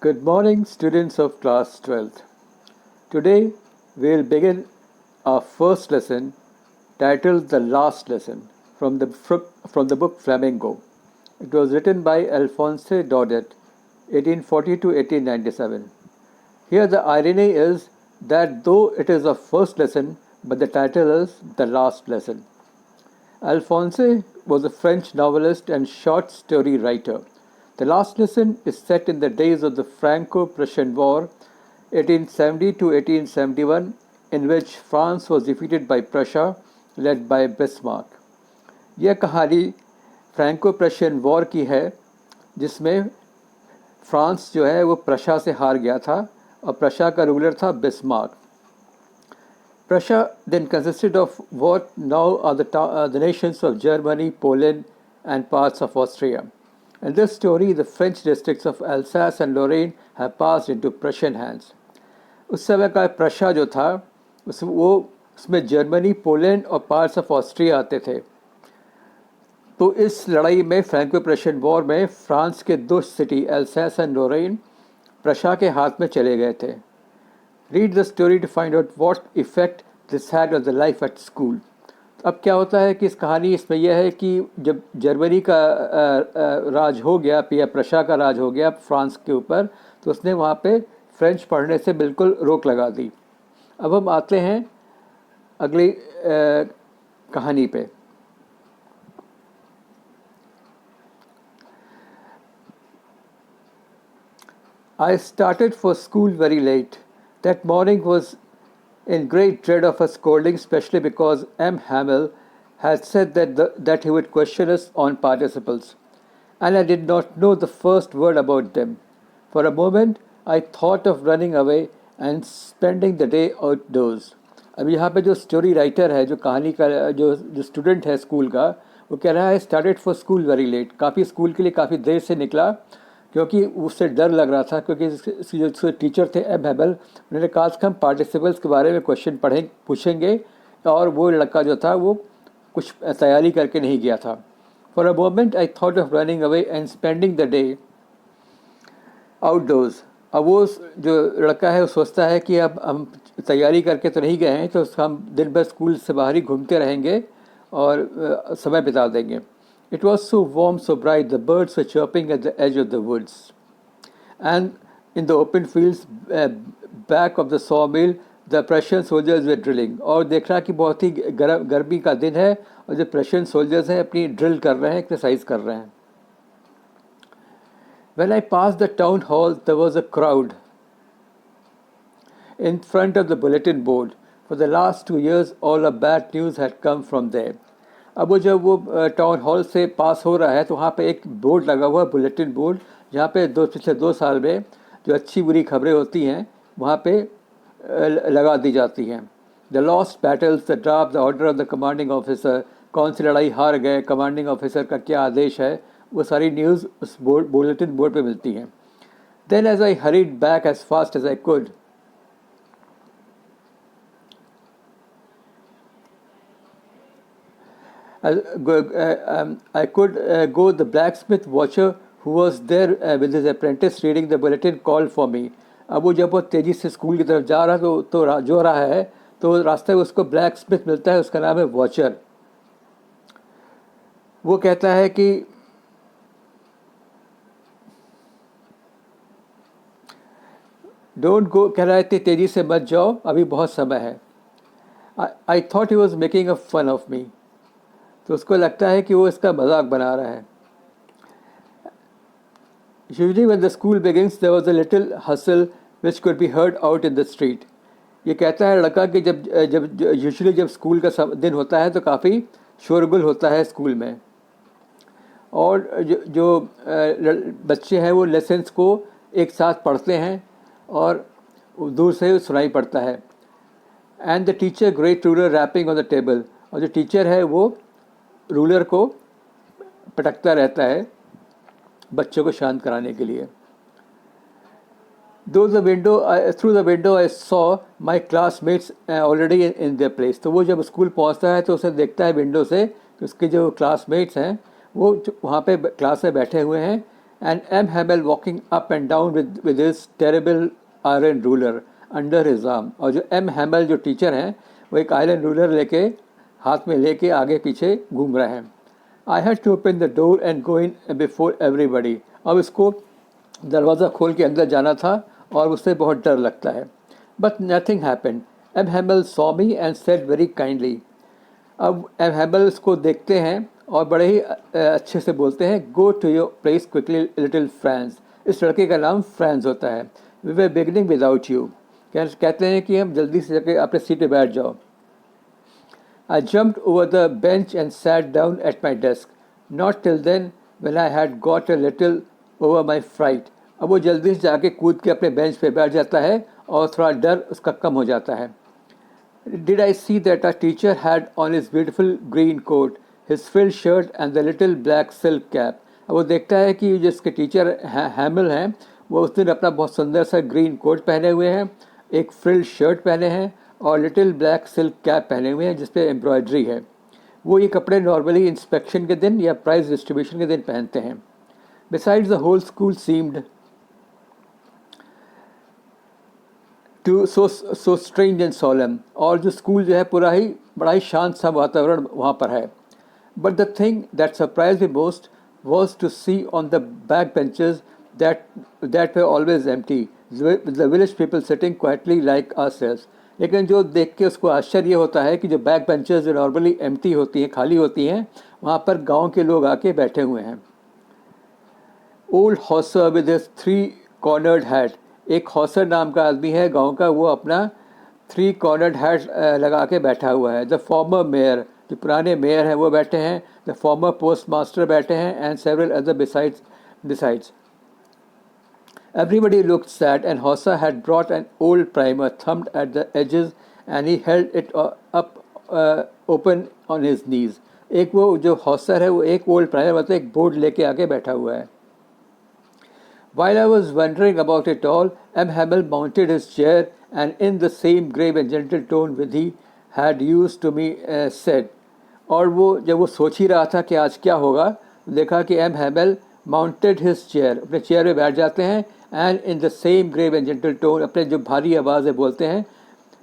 Good morning, students of class 12th. Today we'll begin our first lesson titled The Last Lesson from the book Flamingo. It was written by Alphonse Daudet, 1840 to 1897. Here the irony is that though it is a first lesson, but the title is The Last Lesson. Alphonse was a French novelist and short story writer. The Last Lesson is set in the days of the Franco-Prussian War, 1870 to 1871, in which France was defeated by Prussia, led by Bismarck. यह कहानी Franco Prussian war की है जिसमें France जो है वो Prussia से हार गया था और प्रशा का रूलर था Bismarck. Prussia then consisted of what now are the nations of Germany, Poland, and parts of Austria. In this story, the French districts of Alsace and Lorraine have passed into Prussian hands. उस समय का Prussia जो था उसमें Germany, Poland और parts of Austria आते थे. तो इस लड़ाई में फ्रैंको प्रशियन वॉर में फ्रांस के दो सिटी एल्सैस एंड लोरेन प्रशा के हाथ में चले गए थे. Read the story to find out what effect this had on the life at school. अब क्या होता है कि इस कहानी इसमें यह है कि जब जर्मनी का राज हो गया या प्रशा का राज हो गया फ्रांस के ऊपर, तो उसने वहाँ पे फ्रेंच पढ़ने से बिल्कुल रोक लगा दी. अब हम आते हैं अगली कहानी पे. I started for school very late. That morning was in great dread of a scolding, especially because M. Hamel had said that he would question us on participles, and I did not know the first word about them. For a moment, I thought of running away and spending the day outdoors. अब यहाँ पे जो story writer है, जो कहानी का जो student है स्कूल का, वो कह रहा है started for school very late. काफ़ी स्कूल के लिए काफ़ी देर से निकला क्योंकि उससे डर लग रहा था, क्योंकि जो टीचर थे एम हेबल, उन्होंने कहा कि हम पार्टिसिपल्स के बारे में क्वेश्चन पूछेंगे, और वो लड़का जो था वो कुछ तैयारी करके नहीं गया था. For a moment I thought of running away and spending the day outdoors. अब वो जो लड़का है वो सोचता है कि अब हम तैयारी करके तो नहीं गए हैं, तो हम दिन भर स्कूल से बाहर ही घूमते रहेंगे और समय बिता देंगे. It was so warm, so bright, the birds were chirping at the edge of the woods. And in the open fields back of the sawmill, the Prussian soldiers were drilling. और देख रहा कि बहुत ही गर्मी का दिन है और जो Prussian soldiers हैं अपनी ड्रिल कर रहे हैं, एक्सरसाइज कर रहे हैं. When I passed the town hall, there was a crowd in front of the bulletin board. For the last 2 years, all the bad news had come from there. अब वो जब वो टाउन हॉल से पास हो रहा है तो वहाँ पे एक बोर्ड लगा हुआ है, बुलेटिन बोर्ड, जहाँ पे पिछले 2 साल में जो अच्छी बुरी खबरें होती हैं वहाँ पे लगा दी जाती हैं. The lost battles, the draft, the order of the commanding officer, कौन सी लड़ाई हार गए, कमांडिंग ऑफिसर का क्या आदेश है, वो सारी न्यूज़ उस बुलेटिन बोर्ड पे मिलती हैं. Then as I hurried back as fast as I could, I could go. The blacksmith watcher who was there with his apprentice reading the bulletin called for me. अब वो जब वो तेज़ी से स्कूल की तरफ जा रहा तो जो रहा है तो रास्ते में उसको ब्लैक स्मिथ मिलता है, उसका नाम है वॉचर. वो कहता है कि डोंट गो, कह रहा है तेज़ी से मत जाओ, अभी बहुत समय है. I thought he was making a fun of me. तो उसको लगता है कि वो इसका मजाक बना रहा है. Usually when the school begins, there was a little hustle which could be heard out in the street. ये कहता है लड़का कि जब स्कूल का दिन होता है तो काफ़ी शोरगुल होता है स्कूल में, और जो बच्चे हैं वो लेसन्स को एक साथ पढ़ते हैं और दूर से सुनाई पड़ता है. And the teacher great ruler rapping on the table, और जो टीचर है वो रूलर को पटकता रहता है बच्चों को शांत कराने के लिए. Through the window I saw my classmates already in their place. तो वो जब स्कूल पहुंचता है तो उसे देखता है विंडो से कि उसके जो क्लासमेट्स हैं वो वहाँ पे क्लास में बैठे हुए हैं and M. Hamel walking up and down with his terrible iron ruler under his arm. और जो M. Hamel जो टीचर हैं वो एक आयरन रूलर लेके हाथ में लेके आगे पीछे घूम रहे हैं. I had to open the door and go in before everybody. अब इसको दरवाज़ा खोल के अंदर जाना था और उससे बहुत डर लगता है. But nothing happened. M. Hamel saw me and said very kindly. अब M. Hamel इसको देखते हैं और बड़े ही अच्छे से बोलते हैं, Go to your place quickly, little Franz. इस लड़के का नाम फ्रांस होता है. We were beginning without you. कहते हैं कि हम जल्दी से जाके अपने सीट पे बैठ जाओ. I jumped over the bench and sat down at my desk. Not till then, when I had got a little over my fright. अब वो जल्दी से जाके कूद के अपने बेंच पे बैठ जाता है और थोड़ा डर उसका कम हो जाता है. Did I see that our teacher had on his beautiful green coat, his frilled shirt and the little black silk cap. अब वो देखता है कि जिसके टीचर हैमिल हैं वो उस दिन अपना बहुत सुंदर सा ग्रीन कोट पहने हुए हैं, एक फ्रिल्ड शर्ट पहने हैं और लिटिल ब्लैक सिल्क कैप पहने हुए हैं जिस पे एम्ब्रॉयडरी है. वो ये कपड़े नॉर्मली इंस्पेक्शन के दिन या प्राइज डिस्ट्रीब्यूशन के दिन पहनते हैं. Besides, the whole school seemed to so strange and solemn. और जो स्कूल जो है पूरा ही बड़ा ही शांत सा वातावरण वहाँ पर है. But the thing that surprised me most was to see on the back benches that were always empty, the village people sitting quietly like ourselves. लेकिन जो देख के उसको आश्चर्य होता है कि जो बैक बेंचेस जो नॉर्मली एम्प्टी होती हैं, खाली होती हैं, वहाँ पर गांव के लोग आके बैठे हुए हैं. Old Hauser with his 3-cornered hat. एक हॉसर नाम का आदमी है गांव का, वो अपना 3-cornered हैट लगा के बैठा हुआ है. द फॉर्मर मेयर, जो पुराने मेयर हैं वो बैठे हैं. द फॉर्मर पोस्ट मास्टर बैठे हैं and several other besides. Everybody looked sad and Hossa had brought an old primer thumbed at the edges and he held it up open on his knees. एक वो जो Hauser है वो एक old primer मतलब एक बोर्ड लेके आके बैठा हुआ है. While I was wondering about it all, M. Hamel mounted his chair and in the same grave and gentle tone with he had used to me said. और वो जब वो सोच ही रहा था कि आज क्या होगा, देखा कि M. Hamel mounted his chair, अपने चेयर पे बैठ जाते हैं and in the same grave and gentle tone, अपने जो भारी आवाज़ में बोलते हैं,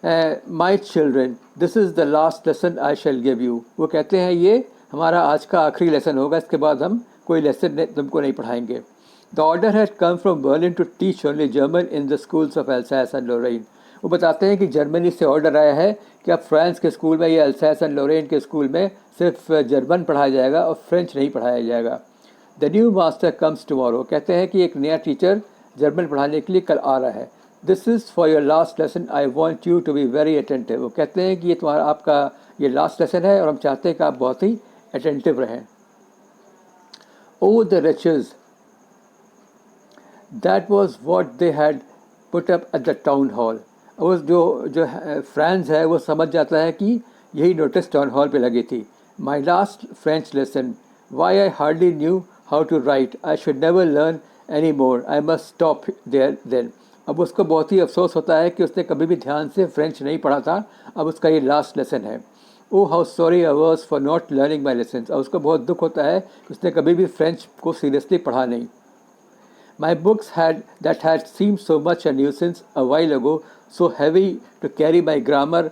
My children, this is the last lesson I shall give you. वो कहते हैं ये हमारा आज का आखिरी लेसन होगा, इसके बाद हम कोई लेसन तुमको नहीं पढ़ाएंगे. The order had come from Berlin to teach only German in the schools of Alsace and Lorraine. वो बताते हैं कि जर्मनी से ऑर्डर आया है कि अब फ्रांस के स्कूल में या अल्सैस एंड लोरेन के स्कूल में सिर्फ जर्मन पढ़ाया जाएगा और फ्रेंच नहीं पढ़ाया जाएगा. The new master comes tomorrow. कहते हैं कि एक नया टीचर जर्मन पढ़ाने के लिए कल आ रहा है. This is for your last lesson, I want you to be very attentive. वो कहते हैं कि ये तुम्हारा आपका ये लास्ट लेसन है और हम चाहते हैं कि आप बहुत ही अटेंटिव रहें. Oh the riches, that was what they had put up at the town hall. वो जो फ्रांस है वो समझ जाता है कि यही नोटिस टाउन हॉल पे लगी थी. My last French lesson, why I hardly knew how to write, I should never learn any more, I must stop there then. अब उसको बहुत ही अफसोस होता है कि उसने कभी भी ध्यान से फ्रेंच नहीं पढ़ा था, अब उसका ये लास्ट लेसन है. Oh how sorry I was for not learning my lesson. अब उसको बहुत दुख होता है कि उसने कभी भी फ्रेंच को सीरियसली पढ़ा नहीं. My books that had seemed so much a nuisance a while ago, so heavy to carry my grammar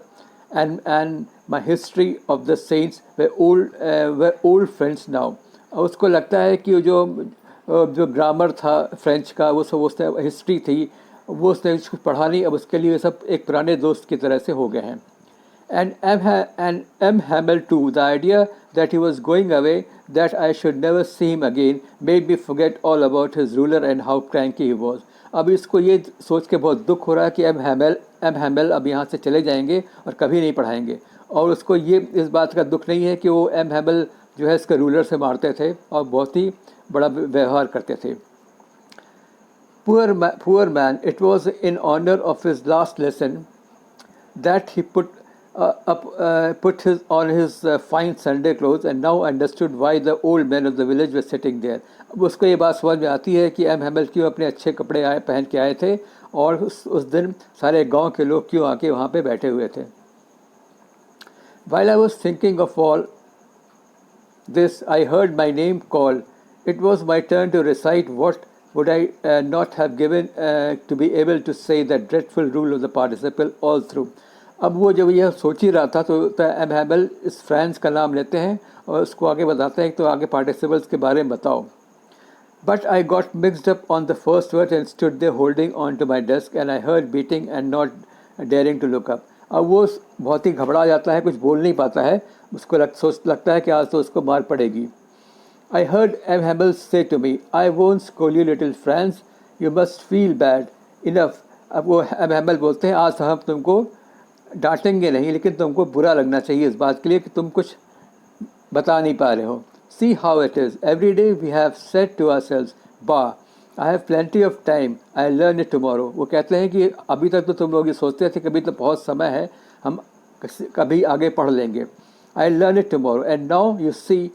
and my history of the saints were old friends now. और उसको लगता है कि जो ग्रामर था फ्रेंच का वो सब उसने हिस्ट्री थी वो उसने कुछ पढ़ा नहीं, अब उसके लिए सब एक पुराने दोस्त की तरह से हो गए हैं. And M. Hamel too, the idea that he was going away, that I should never see him again, made me forget all about his ruler and how cranky he was. अब इसको ये सोच के बहुत दुख हो रहा है कि M. Hamel अब यहाँ से चले जाएंगे और कभी नहीं पढ़ाएंगे. और उसको ये इस बात का दुख नहीं है कि वो M. Hamel जो है इसके रूलर से मारते थे और बहुत ही बड़ा व्यवहार करते थे. Poor man, it was in honor of his last lesson that he put on his fine Sunday clothes and now understood why the old men of the village were sitting there. अब उसको ये बात समझ में आती है कि M. Hamel क्यों अपने अच्छे कपड़े पहन के आए थे और उस दिन सारे गांव के लोग क्यों आके वहाँ पे बैठे हुए थे. While I was thinking of all this, I heard my name called It was my turn to recite what would I not have given to be able to say that dreadful rule of the participle all through. अब वो जब यह सोच ही रहा था तो M हैमल इस France का नाम लेते हैं और उसको आगे बताते हैं तो आगे पार्टिसिपल्स के बारे में बताओ. But I got mixed up on the first word and stood there holding on to my desk and I heard beating and not daring to look up. अब वो बहुत ही घबरा जाता है, कुछ बोल नहीं पाता है, उसको लगता है कि आज तो उसको मार पड़ेगी. I heard M. Hamel say to me, I won't scold you little Franz, you must feel bad. Enough. अब वो M. Hamel बोलते हैं आज हम तुमको डांटेंगे नहीं लेकिन तुमको बुरा लगना चाहिए इस बात के लिए कि तुम कुछ बता नहीं पा रहे हो. See how it is. Every day we have said to ourselves, bah, I have plenty of time, I'll learn it tomorrow. वो कहते हैं कि अभी तक तो तुम लोग ये सोचते थे कभी तो बहुत समय है, हम कभी आगे पढ़ लेंगे. I'll learn it tomorrow. And now you see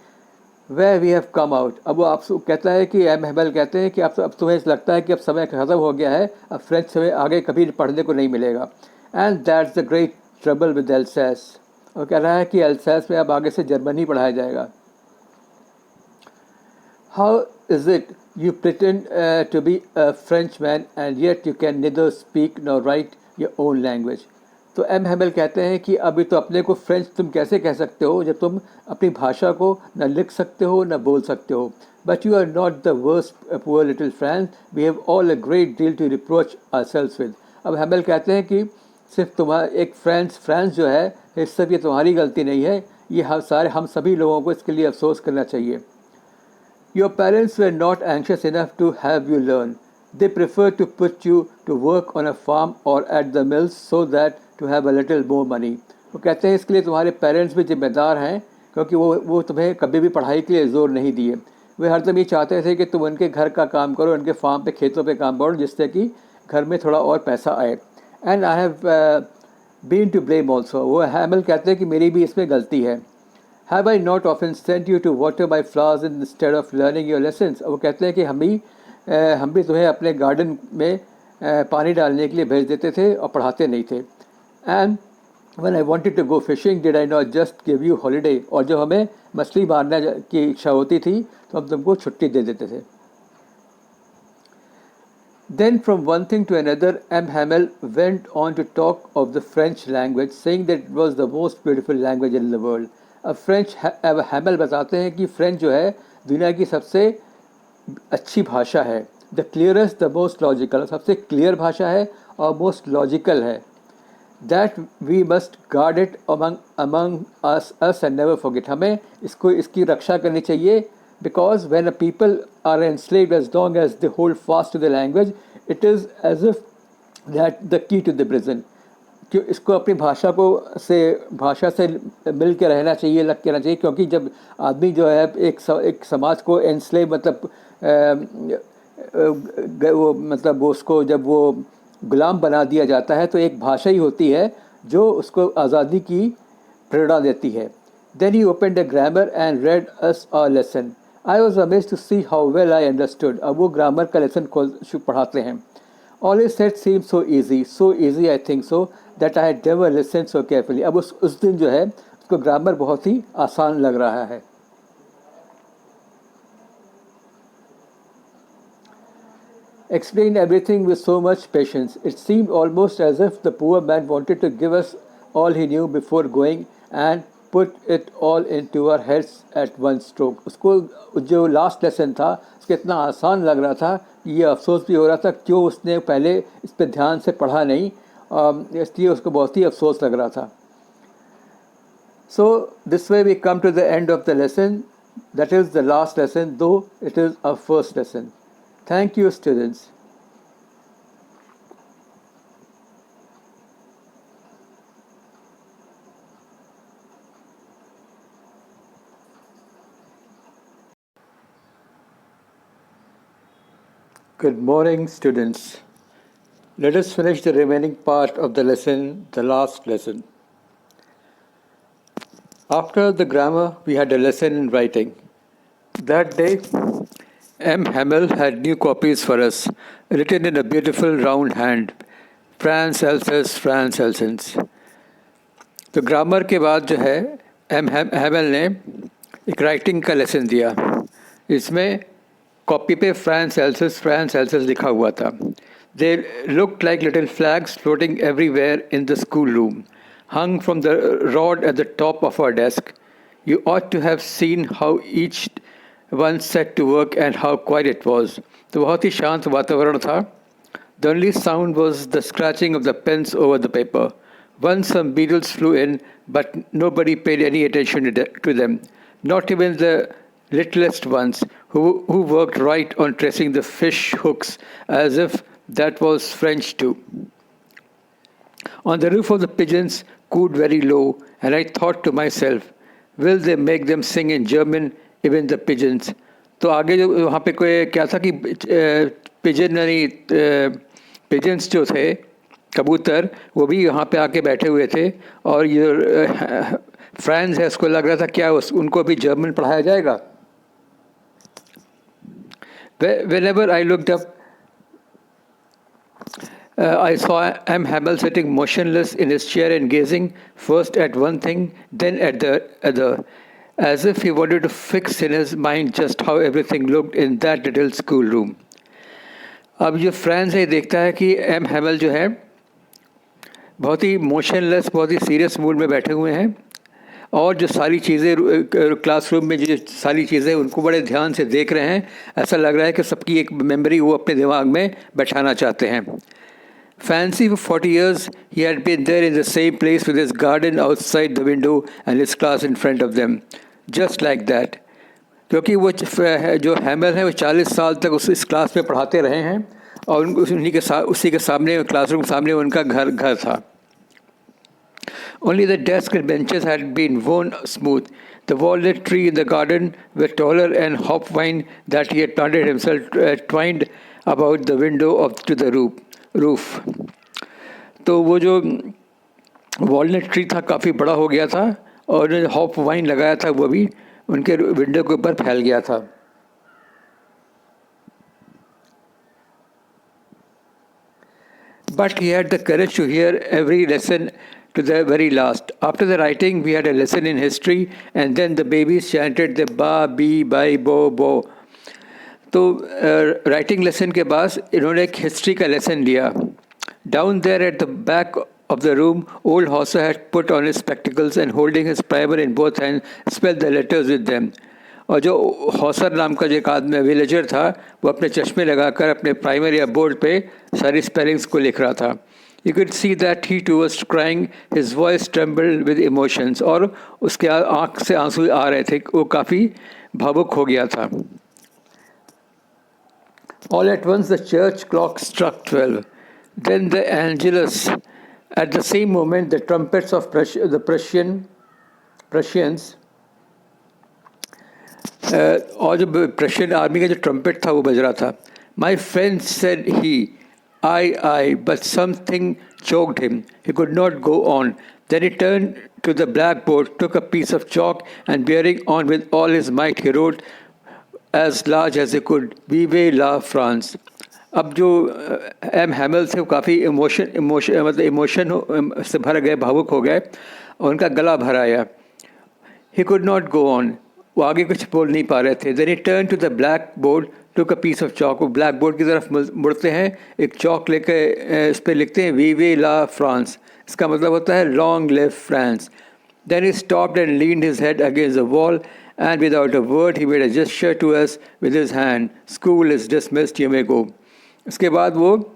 where we have come out. अब वो आप कहता है कि एम हैमल कहते हैं कि अब तुम्हें लगता है कि अब समय ख़त्म हो गया है, अब फ्रेंच समय आगे कभी पढ़ने को नहीं मिलेगा. And that's the great trouble with Alsace. वो कह रहा है कि अल्सैस में अब आगे से जर्मनी पढ़ाया जाएगा. How is it you pretend to be a Frenchman and yet you can neither speak nor write your own language? तो एम हैमल कहते हैं कि अभी तो अपने को फ्रेंच तुम कैसे कह सकते हो जब तुम अपनी भाषा को न लिख सकते हो न बोल सकते हो. But you are not the worst poor little France, we have all a great deal to reproach ourselves with. अब हैमल कहते हैं कि सिर्फ तुम्हारा एक फ्रांस जो है इस सब ये तुम्हारी गलती नहीं है, ये हम सभी लोगों को इसके लिए अफसोस करना चाहिए. Your parents were not anxious enough to have you learn. They preferred to put you to work on a farm or at the mills so that to have a little more money. वो कहते हैं इसके लिए तुम्हारे parents भी जिम्मेदार हैं क्योंकि वो तुम्हें कभी भी पढ़ाई के लिए ज़ोर नहीं दिए. वे हरदम ये चाहते थे कि तुम उनके घर का काम करो, उनके फार्म पे खेतों पे काम करो जिससे कि घर में थोड़ा और पैसा आए. And I have been to blame also. वो हैमल कहते हैं कि मेरी भी इसमें गलती है. Have I not often sent you to water my flowers instead of learning your lessons? वो कहते हैं कि हम भी तुम्हें अपने गार्डन में पानी डालने के लिए भेज देते थे और पढ़ाते नहीं थे. And when I wanted to go fishing, did I not just give you holiday? और जब हमें मछली मारने की इच्छा होती थी तो हम तुमको छुट्टी दे देते थे. Then from one thing to another, M. Hamel went on to talk of the French language, saying that it was the most beautiful language in the world. अब हैमल बताते हैं कि फ्रेंच जो है दुनिया की सबसे अच्छी भाषा है. The clearest, the most logical, सबसे क्लियर भाषा है और मोस्ट लॉजिकल है. That we must guard it among us and never forget. हमें इसकी रक्षा करनी चाहिए because when a people are enslaved as long as they hold fast to the language it is as if that the key to the prison. कि इसको अपनी भाषा से मिल के रहना चाहिए, लग के रहना चाहिए, क्योंकि जब आदमी जो है एक समाज को एनस्लेव वो उसको जब वो गुलाम बना दिया जाता है तो एक भाषा ही होती है जो उसको आज़ादी की प्रेरणा देती है. Then he opened a grammar and read us a lesson. I was amazed to see how well I understood. अब वो ग्रामर का लेसन पढ़ाते हैं. All he said seemed so easy I think so that I had never listened so carefully. अब उस दिन जो है उसको ग्रामर बहुत ही आसान लग रहा है. Explained everything with so much patience. It seemed almost as if the poor man wanted to give us all he knew before going and put it all into our heads at one stroke. उसको जो last lesson था उसको इतना आसान लग रहा था, ये अफसोस भी हो रहा था क्यों उसने पहले इस पर ध्यान से पढ़ा नहीं, इसलिए उसको बहुत ही अफसोस लग रहा था. So this way we come to the end of the lesson. That is the last lesson, though it is our first lesson. Thank you, students. Good morning, students. Let us finish the remaining part of the lesson, the last lesson. After the grammar, we had a lesson in writing. That day, M. Hamel had new copies for us, written in a beautiful round hand. France Alsace, France Alsace. तो grammar के बाद जो है M हैमल ने एक writing का lesson दिया. इसमें कॉपी पे फ्रांस एल्सिस लिखा हुआ था. They looked like little flags floating everywhere in the schoolroom, hung from the rod at the top of our desk. You ought to have seen how each one set to work and how quiet it was. तो बहुत ही शांत वातावरण था. The only sound was the scratching of the pens over the paper. Once some beetles flew in, but nobody paid any attention to them. Not even the littlest ones, who worked right on tracing the fish hooks as if that was French too. On the roof of the pigeons cooed very low, and I thought to myself, will they make them sing in German, even the pigeons? तो आगे जो वहाँ पे कोई क्या था कि pigeons जो थे कबूतर वो भी यहाँ पे आके बैठे हुए थे और ये फ्रांस है उसको लग रहा था क्या उनको भी जर्मन पढ़ाया जाएगा. Whenever I looked up, I saw M. Hamel sitting motionless in his chair and gazing first at one thing, then at the other, as if he wanted to fix in his mind just how everything looked in that little schoolroom. अब जो France है देखता है कि M हैमल जो है बहुत ही motionless बहुत ही सीरियस मूड में बैठे हुए हैं और जो सारी चीज़ें क्लासरूम में जो सारी चीज़ें उनको बड़े ध्यान से देख रहे हैं. ऐसा लग रहा है कि सबकी एक मेमोरी वो अपने दिमाग में बैठाना चाहते हैं. Fancy for 40 years he had been there in the same place with his garden outside the window and his class in front of them. Just like that. क्योंकि वो जो हैमल है वो 40 साल तक इस क्लास में पढ़ाते रहे हैं और उसी के सामने क्लासरूम सामने उनका घर था. Only the desks and benches had been worn smooth. The walnut tree in the garden were taller and hopvine that he had planted himself twined about the window to the roof. तो वो जो walnut tree था काफ़ी बड़ा हो गया था और हॉप वाइन लगाया था वो भी उनके विंडो के ऊपर फैल गया था. But he had the courage to hear every lesson to the very last. After the writing, we had a lesson in history, and then the babies chanted the ba, bi, bai, bo, bo. तो writing lesson के बाद इन्होंने एक history का lesson लिया. Down there at the back of the room, old Hauser had put on his spectacles and holding his primer in both hands, spelled the letters with them. और जो Hauser नाम का जो एक आदमी विलेजर था वो अपने चश्मे लगाकर अपने प्राइमर या बोर्ड पे सारी स्पेलिंग्स को लिख रहा था. You could see that he too was crying. His voice trembled with emotions. और उसके आँख से आंसू आ रहे थे. वो काफ़ी भावुक हो गया था. All at once the church clock struck 12. Then the Angelus. At the same moment, the trumpets of the Prussians और जो प्रशियन आर्मी का जो ट्रम्पेट था वो बज रहा था. My friend said he, I, but something choked him. He could not go on. Then he turned to the blackboard, took a piece of chalk, and bearing on with all his might, he wrote as large as he could, Vive la France. अब जो M हैमल थे वो काफ़ी emotion से भर गए, भावुक हो गए और उनका गला भर आया. He could not go on. वो आगे कुछ बोल नहीं पा रहे थे. Then he turned to the blackboard, took a piece of chalk. वो ब्लैक बोर्ड की तरफ मुड़ते हैं, एक चौक लेके इस पर लिखते हैं Vive la France. इसका मतलब होता है Long live France. Then he stopped and leaned his head against the wall, and without a word he made a gesture to us with his hand. School is dismissed, you may go. इसके बाद वो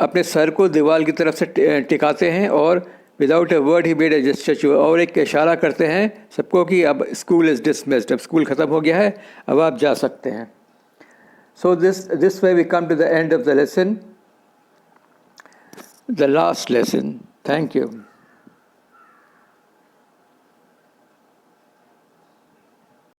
अपने sir को दीवार की तरफ से टिकाते हैं और without a word he made a gesture और एक इशारा करते हैं सबको कि अब स्कूल इज़ डिसमिस्ड, अब स्कूल ख़त्म हो गया है, अब आप जा सकते हैं. So this way we come to the end of the lesson, the last lesson. Thank you.